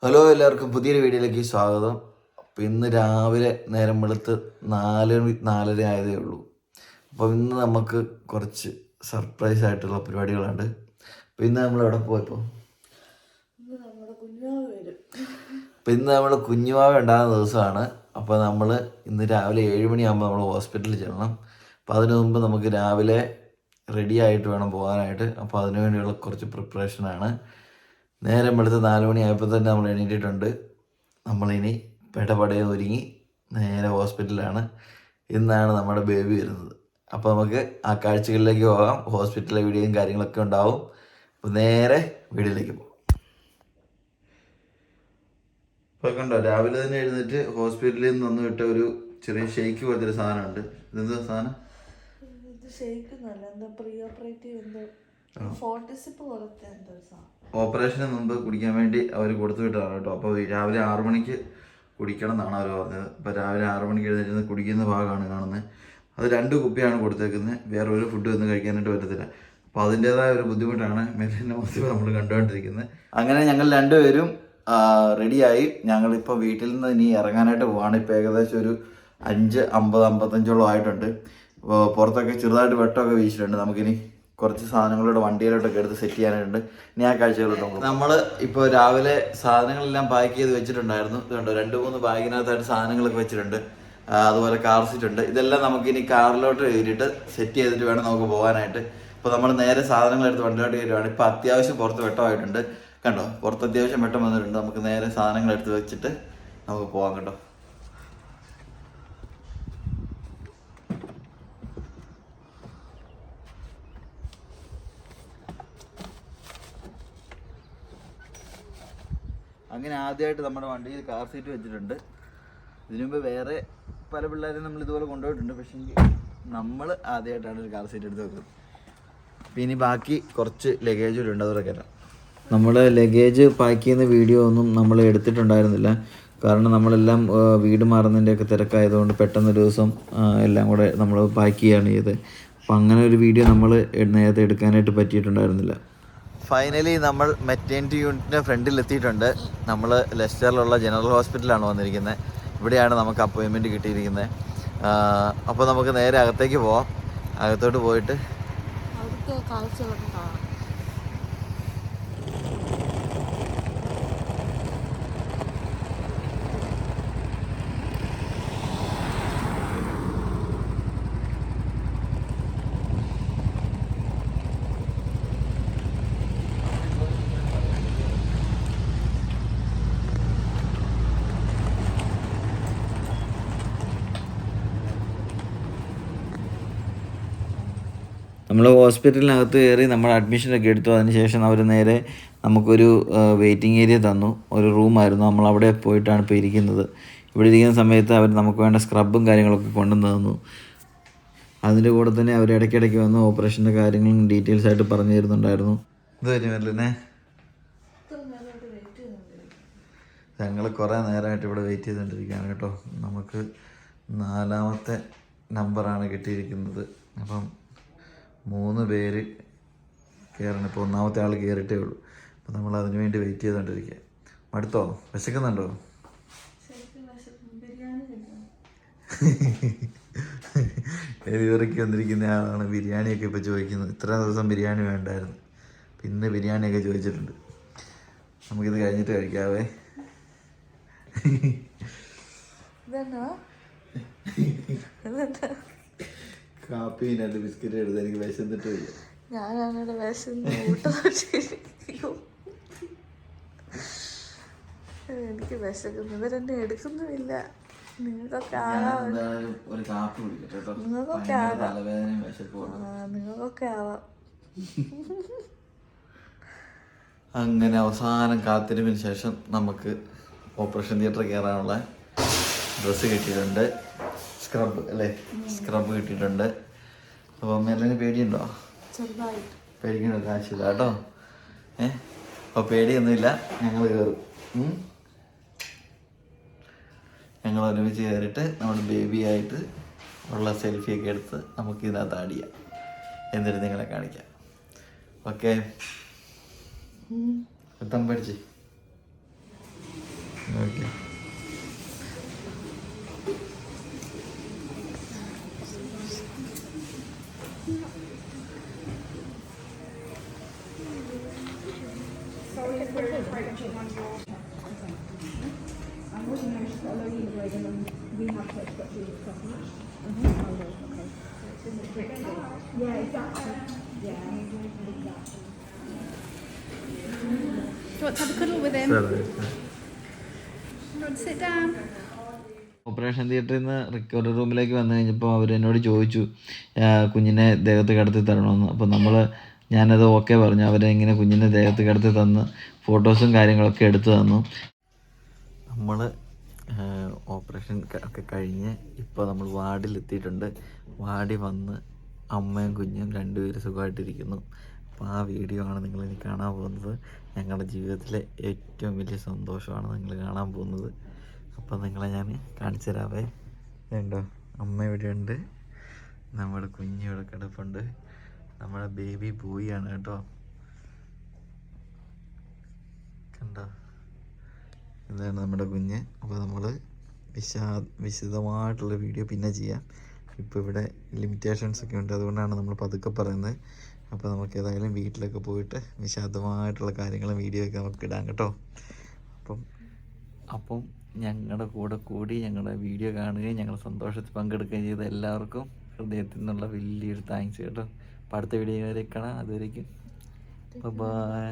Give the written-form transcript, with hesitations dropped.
Hello, എല്ലാവർക്കും പുതിയൊരു വീഡിയോയിലേക്ക് സ്വാഗതം. അപ്പോൾ ഇന്ന് രാവിലെ നേരം വെളുത്ത് 4-4:30 ആയതേ ഉള്ളൂ. അപ്പോൾ ഇന്ന് നമുക്ക് കുറച്ച് സർപ്രൈസ് ആയിട്ടുള്ള പരിപാടികളുണ്ട്. അപ്പോൾ ഇന്ന് നമ്മൾ എവിടെ പോയപ്പോൾ ഇന്ന് നമ്മൾ കുഞ്ഞുമാവ ഉണ്ടാകുന്ന ദിവസമാണ്. അപ്പോൾ നമ്മൾ ഇന്ന് രാവിലെ 7 മണിയാകുമ്പോൾ നമ്മൾ ഹോസ്പിറ്റലിൽ ചെല്ലണം. അപ്പോൾ അതിനു മുമ്പ് നമുക്ക് രാവിലെ റെഡി ആയിട്ട് വേണം പോകാനായിട്ട്. അപ്പോൾ അതിനു വേണ്ടിയുള്ള കുറച്ച് പ്രിപ്പറേഷനാണ്. നേരം വെളുത്ത് 4 മണിയായപ്പോൾ തന്നെ നമ്മൾ എണീറ്റിട്ടുണ്ട്. നമ്മളിനി പെടപടയെ ഒരുങ്ങി നേരെ ഹോസ്പിറ്റലിലാണ്. ഇന്നാണ് നമ്മുടെ ബേബി വരുന്നത്. അപ്പോൾ നമുക്ക് ആ കാഴ്ചകളിലേക്ക് പോകാം. ഹോസ്പിറ്റലിലെ വീഡിയോയും കാര്യങ്ങളൊക്കെ ഉണ്ടാവും. അപ്പോൾ നേരെ വീഡിയോയിലേക്ക് പോകാം. ഇപ്പോൾ കണ്ടോ, രാവിലെ തന്നെ എഴുന്നേറ്റ് ഹോസ്പിറ്റലിൽ നിന്ന് വന്നു വിട്ട ഒരു ചെറിയ ഷെയ്ക്ക് പോലത്തെ ഒരു സാധനമുണ്ട്. ഇതെന്താ സാധനം? ഓപ്പറേഷന് മുമ്പ് കുടിക്കാൻ വേണ്ടി അവർ കൊടുത്തു വിട്ടതാണ് കേട്ടോ. അപ്പോൾ രാവിലെ 6 മണിക്ക് കുടിക്കണം എന്നാണ് അവർ പറഞ്ഞത്. അപ്പോൾ രാവിലെ 6 മണിക്ക് എഴുന്നേറ്റ് കുടിക്കുന്ന ഭാഗമാണ് കാണുന്നത്. അത് 2 കുപ്പിയാണ് കൊടുത്തേക്കുന്നത്. വേറെ ഒരു ഫുഡ് ഒന്നും കഴിക്കാനായിട്ട് പറ്റത്തില്ല. അപ്പോൾ അതിൻ്റേതായ ഒരു ബുദ്ധിമുട്ടാണ് മെല്ലിൻ്റെ മൊത്തം നമ്മൾ കണ്ടുകൊണ്ടിരിക്കുന്നത്. അങ്ങനെ ഞങ്ങൾ രണ്ടുപേരും റെഡിയായി. ഞങ്ങളിപ്പോൾ വീട്ടിൽ നിന്ന് ഇനി ഇറങ്ങാനായിട്ട് പോവാണ്. ഇപ്പോൾ ഏകദേശം ഒരു 5:50-55 ആയിട്ടുണ്ട്. പുറത്തൊക്കെ ചെറുതായിട്ട് വെട്ടമൊക്കെ വീശിട്ടുണ്ട്. നമുക്കിനി കുറച്ച് സാധനങ്ങളുടെ വണ്ടിയിലോട്ടൊക്കെ എടുത്ത് സെറ്റ് ചെയ്യാനായിട്ടുണ്ട്. ഇനി ആ കാഴ്ചകളുണ്ട്. നമ്മൾ ഇപ്പോൾ രാവിലെ സാധനങ്ങളെല്ലാം പാക്ക് ചെയ്ത് വെച്ചിട്ടുണ്ടായിരുന്നു. ഇതുണ്ട് 2-3 ബാഗിനകത്തായിട്ട് സാധനങ്ങളൊക്കെ വെച്ചിട്ടുണ്ട്. അതുപോലെ കാർ സീറ്റ് ഉണ്ട്. ഇതെല്ലാം നമുക്കിനി കാറിലോട്ട് കയറിയിട്ട് സെറ്റ് ചെയ്തിട്ട് വേണം നമുക്ക് പോകാനായിട്ട്. ഇപ്പോൾ നമ്മൾ നേരെ സാധനങ്ങളെടുത്ത് വണ്ടിയിലോട്ട് കയറുകയാണ്. ഇപ്പോൾ അത്യാവശ്യം പുറത്ത് വെട്ടമായിട്ടുണ്ട്. കണ്ടോ, പുറത്ത് അത്യാവശ്യം വെട്ടം വന്നിട്ടുണ്ട്. നമുക്ക് നേരെ സാധനങ്ങളെടുത്ത് വെച്ചിട്ട് നമുക്ക് പോകാം കേട്ടോ. അങ്ങനെ ആദ്യമായിട്ട് നമ്മുടെ വണ്ടിയിൽ കാർ സീറ്റ് വെച്ചിട്ടുണ്ട്. ഇതിനു മുമ്പ് വേറെ പല പിള്ളേരും നമ്മൾ ഇതുപോലെ കൊണ്ടുപോയിട്ടുണ്ട്. പക്ഷേ നമ്മൾ ആദ്യമായിട്ടാണ് ഒരു കാർ സീറ്റ് എടുത്ത് വെക്കുന്നത്. അപ്പോൾ ഇനി ബാക്കി കുറച്ച് ലഗേജ് ഉണ്ട്, അതൊക്കെ കയറ്റാം. നമ്മൾ ലഗേജ് പാക്ക് ചെയ്യുന്ന വീഡിയോ ഒന്നും നമ്മൾ എടുത്തിട്ടുണ്ടായിരുന്നില്ല. കാരണം നമ്മളെല്ലാം വീട് മാറുന്നതിൻ്റെയൊക്കെ തിരക്കായതുകൊണ്ട് പെട്ടെന്നൊരു ദിവസം എല്ലാം കൂടെ നമ്മൾ പാക്ക് ചെയ്യുകയാണ് ചെയ്തത്. അപ്പോൾ അങ്ങനെ ഒരു വീഡിയോ നമ്മൾ നേരത്തെ എടുക്കാനായിട്ട് പറ്റിയിട്ടുണ്ടായിരുന്നില്ല. ഫൈനലി നമ്മൾ മെറ്റേണിറ്റി യൂണിറ്റിൻ്റെ ഫ്രണ്ടിൽ എത്തിയിട്ടുണ്ട്. നമ്മൾ ലെസ്റ്ററിലുള്ള ജനറൽ ഹോസ്പിറ്റലാണ് വന്നിരിക്കുന്നത്. ഇവിടെയാണ് നമുക്ക് അപ്പോയിൻമെൻറ്റ് കിട്ടിയിരിക്കുന്നത്. അപ്പോൾ നമുക്ക് നേരെ അകത്തേക്ക് പോവാം. അകത്തോട്ട് പോയിട്ട് നമ്മൾ ഹോസ്പിറ്റലിനകത്ത് കയറി നമ്മൾ അഡ്മിഷനൊക്കെ എടുത്തു. അതിനുശേഷം അവർ നേരെ നമുക്കൊരു വെയിറ്റിംഗ് ഏരിയ തന്നു. ഒരു റൂമായിരുന്നു. നമ്മൾ അവിടെ പോയിട്ടാണ് ഇപ്പോൾ ഇരിക്കുന്നത്. ഇവിടെ ഇരിക്കുന്ന സമയത്ത് അവർ നമുക്ക് വേണ്ട സ്ക്രബും കാര്യങ്ങളൊക്കെ കൊണ്ടുവന്ന് തന്നു. അതിൻ്റെ കൂടെ തന്നെ അവർ ഇടയ്ക്കിടയ്ക്ക് വന്ന് ഓപ്പറേഷൻ്റെ കാര്യങ്ങളും ഡീറ്റെയിൽസ് ആയിട്ട് പറഞ്ഞു തരുന്നുണ്ടായിരുന്നു. ഞങ്ങൾ കുറേ നേരമായിട്ട് ഇവിടെ വെയിറ്റ് ചെയ്തുകൊണ്ടിരിക്കുകയാണ് കേട്ടോ. നമുക്ക് 4ാമത്തെ നമ്പറാണ് കിട്ടിയിരിക്കുന്നത്. അപ്പം 3 പേര് കയറണം. ഇപ്പോൾ 1ാമത്തെ ആൾ കയറിയിട്ടേ ഉള്ളൂ. അപ്പോൾ നമ്മൾ അതിനു വേണ്ടി വെയിറ്റ് ചെയ്തുകൊണ്ടിരിക്കുക. മടുത്തോ? വിശക്കുന്നുണ്ടോ? ഡെലിവറിക്ക് വന്നിരിക്കുന്ന ആളാണ് ബിരിയാണിയൊക്കെ ഇപ്പോൾ ചോദിക്കുന്നത്. ഇത്ര ദിവസം ബിരിയാണി വേണ്ടായിരുന്നു. പിന്നെ ബിരിയാണിയൊക്കെ ചോദിച്ചിട്ടുണ്ട്. നമുക്കിത് കഴിഞ്ഞിട്ട് കഴിക്കാവേ. കാപ്പിനല്ല ബിസ്ക്കറ്റ് എടുത്ത് എനിക്ക് വിശന്നിട്ട് വയ്യ. ഞാനാണ് വിശന്ന് എനിക്ക് വിശക്കുന്നു. ഇവരെന്നെ എടുക്കുന്നുമില്ല. നിങ്ങൾക്കൊക്കെ ഒരു കാപ്പി കുടിക്കട്ടെ. നിങ്ങൾക്കൊക്കെ ആവാം. അങ്ങനെ അവസാനം കാത്തിരിപ്പിന് ശേഷം നമുക്ക് ഓപ്പറേഷൻ തിയേറ്ററിൽ കയറാനുള്ള ഡ്രസ്സ് കിട്ടിയിട്ടുണ്ട്. സ്ക്രബ് അല്ലേ, സ്ക്രബ് കിട്ടിയിട്ടുണ്ട്. അപ്പോൾ മെല്ലിന് പേടിയുണ്ടോ? പേടിക്കേണ്ട ആവശ്യമില്ല കേട്ടോ. അപ്പോൾ പേടിയൊന്നുമില്ല. ഞങ്ങൾ കയറും. ഞങ്ങൾ ഒരുമിച്ച് കയറിയിട്ട് നമ്മുടെ ബേബിയായിട്ട് ഉള്ള സെൽഫിയൊക്കെ എടുത്ത് നമുക്ക് ഇതിനകത്ത് ആഡ് ചെയ്യാം. എന്നിട്ട് നിങ്ങളെ കാണിക്കാം. ഓക്കെ, എത്താൻ പഠിച്ച് okay. Do you want to have a cuddle with him? Do you want to sit down? Operation തിയേറ്ററിൽ നിന്ന് റിക്കവറി റൂമിലേക്ക് വന്നു കഴിഞ്ഞപ്പോൾ അവർ എന്നോട് ചോദിച്ചു കുഞ്ഞിനെ ദേഹത്ത് കിടത്തി തരണമെന്ന്. അപ്പോൾ ഞാനത് ഓക്കെ പറഞ്ഞു. അവരെങ്ങനെ കുഞ്ഞിനെ ദേഹത്ത് കിടത്തി തന്ന് ഫോട്ടോസും കാര്യങ്ങളൊക്കെ എടുത്തു തന്നു. നമ്മൾ ഓപ്പറേഷൻ ഒക്കെ കഴിഞ്ഞ് ഇപ്പോൾ നമ്മൾ വാർഡിലെത്തിയിട്ടുണ്ട്. വാർഡിൽ വന്ന് അമ്മയും കുഞ്ഞും രണ്ടുപേരും സുഖമായിട്ടിരിക്കുന്നു. അപ്പോൾ ആ വീഡിയോ ആണ് നിങ്ങളിനി കാണാൻ പോകുന്നത്. ഞങ്ങളുടെ ജീവിതത്തിലെ ഏറ്റവും വലിയ സന്തോഷമാണ് നിങ്ങൾ കാണാൻ പോകുന്നത്. അപ്പോൾ നിങ്ങളെ ഞാൻ കാണിച്ചു തരാവേ. വേണ്ടോ, അമ്മ ഇവിടെയുണ്ട്, നമ്മുടെ കുഞ്ഞ് ഇവിടെ കിടപ്പുണ്ട്. നമ്മുടെ ബേബി ബോയിയാണ് കേട്ടോ. കണ്ടോ, ഇതാണ് നമ്മുടെ കുഞ്ഞ്. അപ്പോൾ നമ്മൾ വിശദമായിട്ടുള്ള വീഡിയോ പിന്നെ ചെയ്യാം. ഇപ്പോൾ ഇവിടെ ലിമിറ്റേഷൻസ് ഒക്കെ ഉണ്ട്, അതുകൊണ്ടാണ് നമ്മൾ പതുക്കെ പറയുന്നത്. അപ്പോൾ നമുക്ക് ഏതായാലും വീട്ടിലൊക്കെ പോയിട്ട് വിശദമായിട്ടുള്ള കാര്യങ്ങളും വീഡിയോ ഒക്കെ നമുക്ക് ഇടാം കേട്ടോ. അപ്പം ഞങ്ങളുടെ കൂടെ കൂടി ഞങ്ങളുടെ വീഡിയോ കാണുകയും ഞങ്ങളുടെ സന്തോഷത്തിൽ പങ്കെടുക്കുകയും ചെയ്ത എല്ലാവർക്കും ഹൃദയത്തിൽ നിന്നുള്ള വലിയൊരു താങ്ക്സ് കേട്ടോ. അപ്പോൾ അടുത്ത വീഡിയോ വരെ കാണാം. അതുവരേക്കും ബൈ.